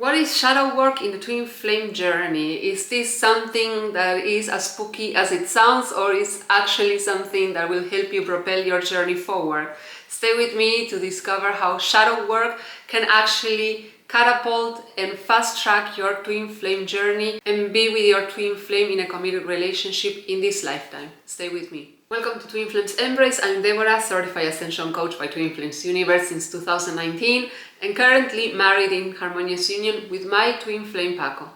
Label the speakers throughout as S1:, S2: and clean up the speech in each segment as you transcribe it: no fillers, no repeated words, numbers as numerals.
S1: What is shadow work in the twin flame journey? Is this something that is as spooky as it sounds, or is actually something that will help you propel your journey forward? Stay with me to discover how shadow work can actually catapult and fast track your twin flame journey and be with your twin flame in a committed relationship in this lifetime. Stay with me. Welcome to Twin Flames Embrace. I'm Deborah, Certified Ascension Coach by Twin Flames Universe since 2019 and currently married in harmonious union with my twin flame Paco.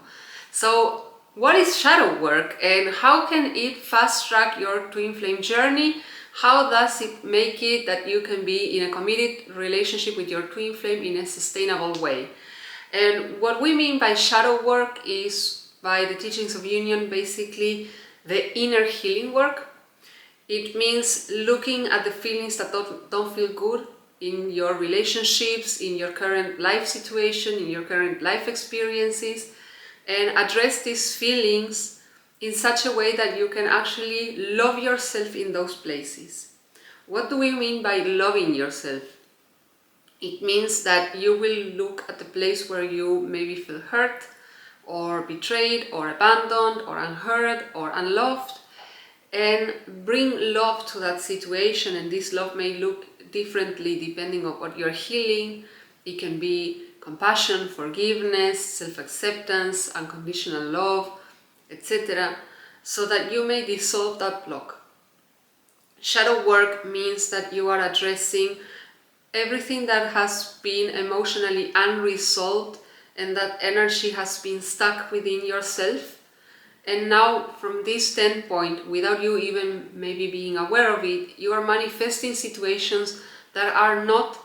S1: So what is shadow work and how can it fast track your twin flame journey? How does it make it that you can be in a committed relationship with your twin flame in a sustainable way? And what we mean by shadow work is, by the teachings of union, basically the inner healing work. It means looking at the feelings that don't feel good in your relationships, in your current life situation, in your current life experiences, and address these feelings in such a way that you can actually love yourself in those places. What do we mean by loving yourself? It means that you will look at the place where you maybe feel hurt, or betrayed, or abandoned, or unheard, or unloved, and bring love to that situation. And this love may look differently depending on what you're healing. It can be compassion, forgiveness, self-acceptance, unconditional love, etc., so that you may dissolve that block. Shadow work means that you are addressing everything that has been emotionally unresolved and that energy has been stuck within yourself. And now, from this standpoint, without you even maybe being aware of it, you are manifesting situations that are not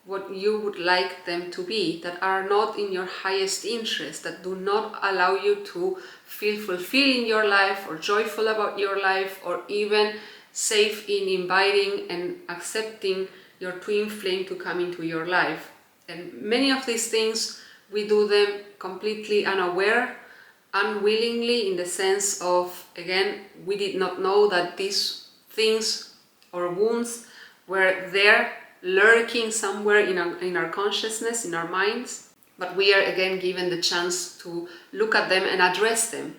S1: what you would like them to be, that are not in your highest interest, that do not allow you to feel fulfilled in your life or joyful about your life, or even safe in inviting and accepting your twin flame to come into your life. And many of these things, we do them completely unaware, unwillingly, in the sense of, again, we did not know that these things or wounds were there lurking somewhere in our consciousness, in our minds, but we are again given the chance to look at them and address them.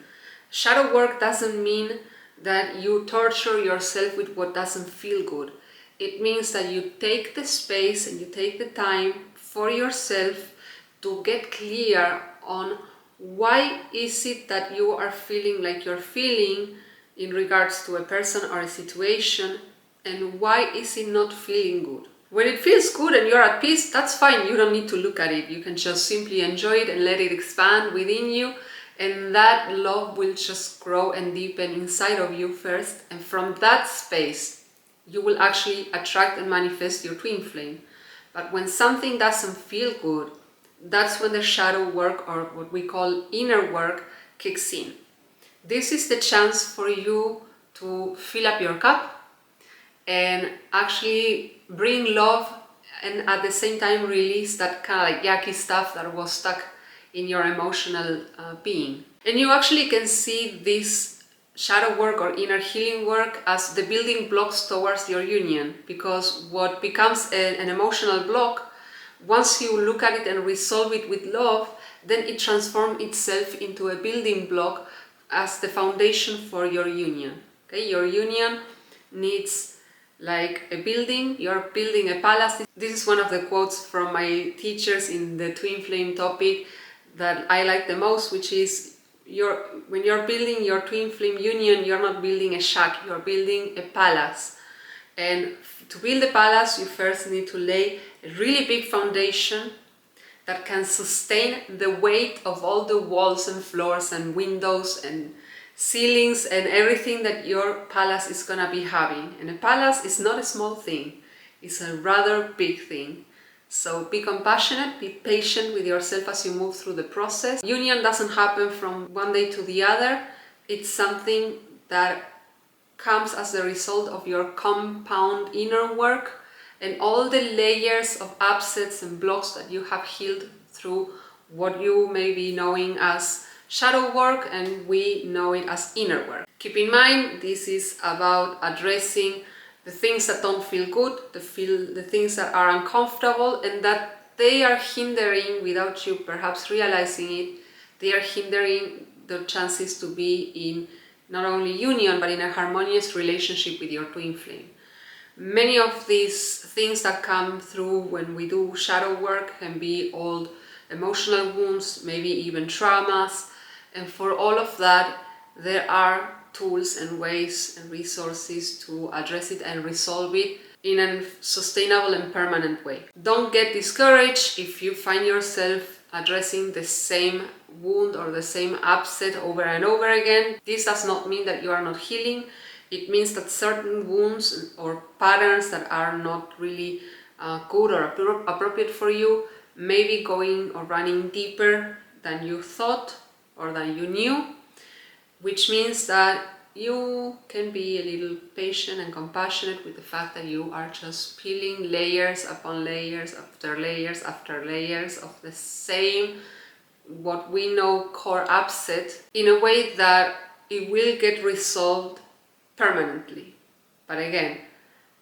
S1: Shadow work doesn't mean that you torture yourself with what doesn't feel good. It means that you take the space and you take the time for yourself to get clear on why is it that you are feeling like you're feeling in regards to a person or a situation, and why is it not feeling good. When it feels good and you're at peace, that's fine. You don't need to look at it. You can just simply enjoy it and let it expand within you, and that love will just grow and deepen inside of you first, and from that space you will actually attract and manifest your twin flame. But when something doesn't feel good, that's when the shadow work, or what we call inner work, kicks in. This is the chance for you to fill up your cup and actually bring love, and at the same time release that kind of like yucky stuff that was stuck in your emotional being. And you actually can see this shadow work or inner healing work as the building blocks towards your union, because what becomes an emotional block, once you look at it and resolve it with love, then it transforms itself into a building block as the foundation for your union. Okay, your union needs like a building. You're building a palace. This is one of the quotes from my teachers in the twin flame topic that I like the most, which is, when you're building your twin flame union, you're not building a shack, you're building a palace. And to build a palace, you first need to lay a really big foundation that can sustain the weight of all the walls and floors and windows and ceilings and everything that your palace is gonna be having. And a palace is not a small thing, it's a rather big thing. So be compassionate, be patient with yourself as you move through the process. Union doesn't happen from one day to the other. It's something that comes as a result of your compound inner work and all the layers of upsets and blocks that you have healed through what you may be knowing as shadow work, and we know it as inner work. Keep in mind, this is about addressing the things that don't feel good, the things that are uncomfortable and that they are hindering, without you perhaps realizing it, they are hindering the chances to be in not only union but in a harmonious relationship with your twin flame. Many of these things that come through when we do shadow work can be old emotional wounds, maybe even traumas, and for all of that there are tools and ways and resources to address it and resolve it in a sustainable and permanent way. Don't get discouraged if you find yourself addressing the same wound or the same upset over and over again. This does not mean that you are not healing. It means that certain wounds or patterns that are not really good or appropriate for you may be going or running deeper than you thought or than you knew, which means that you can be a little patient and compassionate with the fact that you are just peeling layers upon layers after layers after layers of the same, what we know, core upset, in a way that it will get resolved permanently. But again,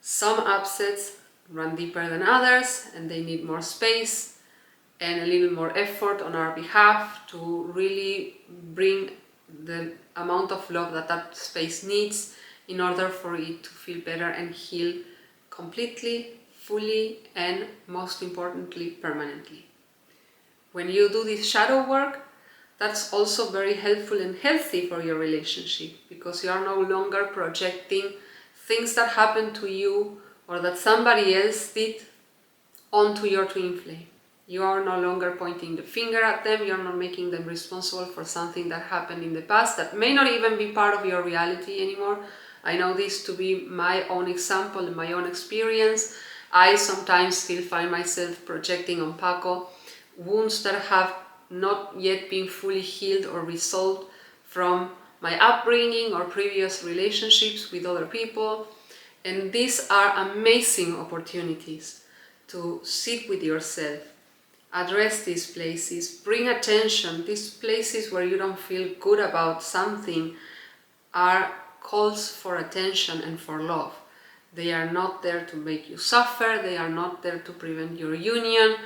S1: some upsets run deeper than others and they need more space and a little more effort on our behalf to really bring the amount of love that that space needs in order for it to feel better and heal completely, fully, and most importantly, permanently. When you do this shadow work, that's also very helpful and healthy for your relationship, because you are no longer projecting things that happened to you or that somebody else did onto your twin flame. You are no longer pointing the finger at them, you're not making them responsible for something that happened in the past that may not even be part of your reality anymore. I know this to be my own example and my own experience. I sometimes still find myself projecting on Paco wounds that have not yet been fully healed or resolved from my upbringing or previous relationships with other people. And these are amazing opportunities to sit with yourself, address these places, bring attention. These places where you don't feel good about something are calls for attention and for love. They are not there to make you suffer, they are not there to prevent your union.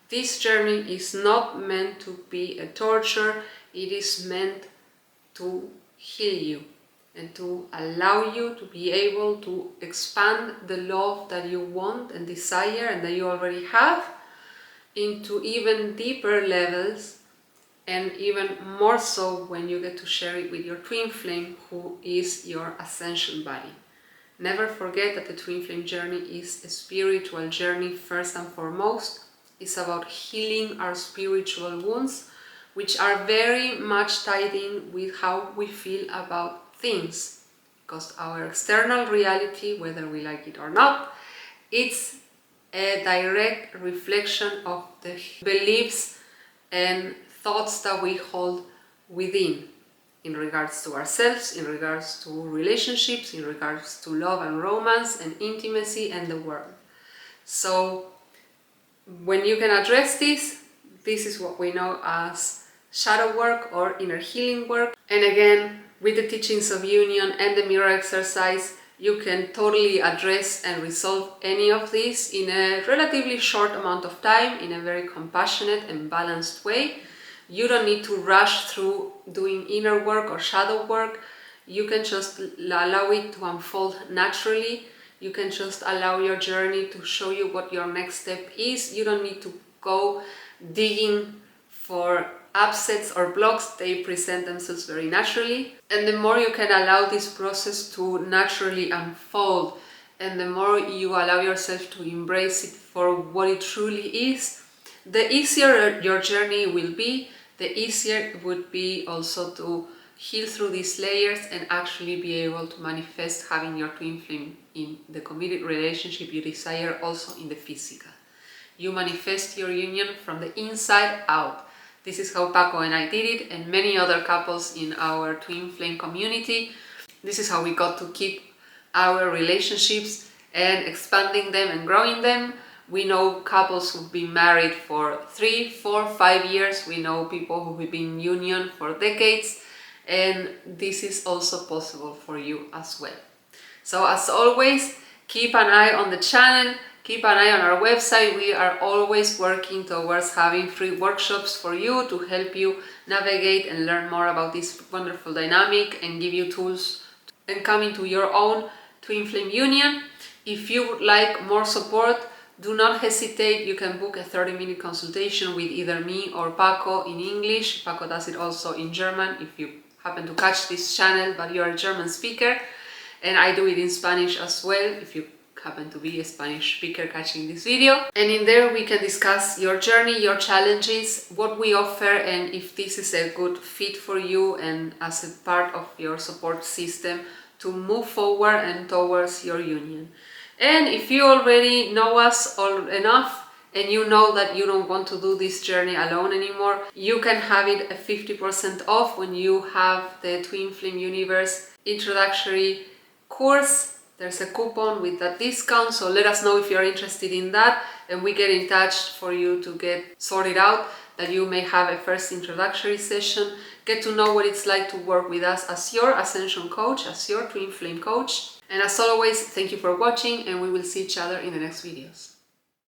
S1: This journey is not meant to be a torture, it is meant to heal you and to allow you to be able to expand the love that you want and desire and that you already have into even deeper levels, and even more so when you get to share it with your twin flame, who is your ascension body. Never forget that the twin flame journey is a spiritual journey first and foremost. It's about healing our spiritual wounds, which are very much tied in with how we feel about things, because our external reality, whether we like it or not, it's a direct reflection of the beliefs and thoughts that we hold within in regards to ourselves, in regards to relationships, in regards to love and romance and intimacy and the world. So when you can address this, this is what we know as shadow work or inner healing work. And again, with the teachings of union and the mirror exercise, you can totally address and resolve any of this in a relatively short amount of time, in a very compassionate and balanced way. You don't need to rush through doing inner work or shadow work. You can just allow it to unfold naturally. You can just allow your journey to show you what your next step is. You don't need to go digging for upsets or blocks. They present themselves very naturally. And the more you can allow this process to naturally unfold, and the more you allow yourself to embrace it for what it truly is, the easier your journey will be, the easier it would be also to heal through these layers and actually be able to manifest having your twin flame in the committed relationship you desire, also in the physical. You manifest your union from the inside out. This is how Paco and I did it, and many other couples in our twin flame community. This is how we got to keep our relationships and expanding them and growing them. We know couples who've been married for 3, 4, 5 years. We know people who've been in union for decades, and this is also possible for you as well. So as always, keep an eye on the channel, Keep an eye on our website. We are always working towards having free workshops for you to help you navigate and learn more about this wonderful dynamic and give you tools and come into your own twin flame union. If you would like more support, do not hesitate. You can book a 30-minute consultation with either me or Paco in English. Paco does it also in German if you happen to catch this channel but you're a German speaker, and I do it in Spanish as well if you happen to be a Spanish speaker catching this video. And in there we can discuss your journey, your challenges, what we offer, and if this is a good fit for you and as a part of your support system to move forward and towards your union. And if you already know us enough and you know that you don't want to do this journey alone anymore, you can have it at 50% off when you have the Twin Flame Universe introductory course. There's a coupon with that discount, so let us know if you're interested in that and we get in touch for you to get sorted out, that you may have a first introductory session, get to know what it's like to work with us as your ascension coach, as your twin flame coach. And as always, thank you for watching, and we will see each other in the next videos.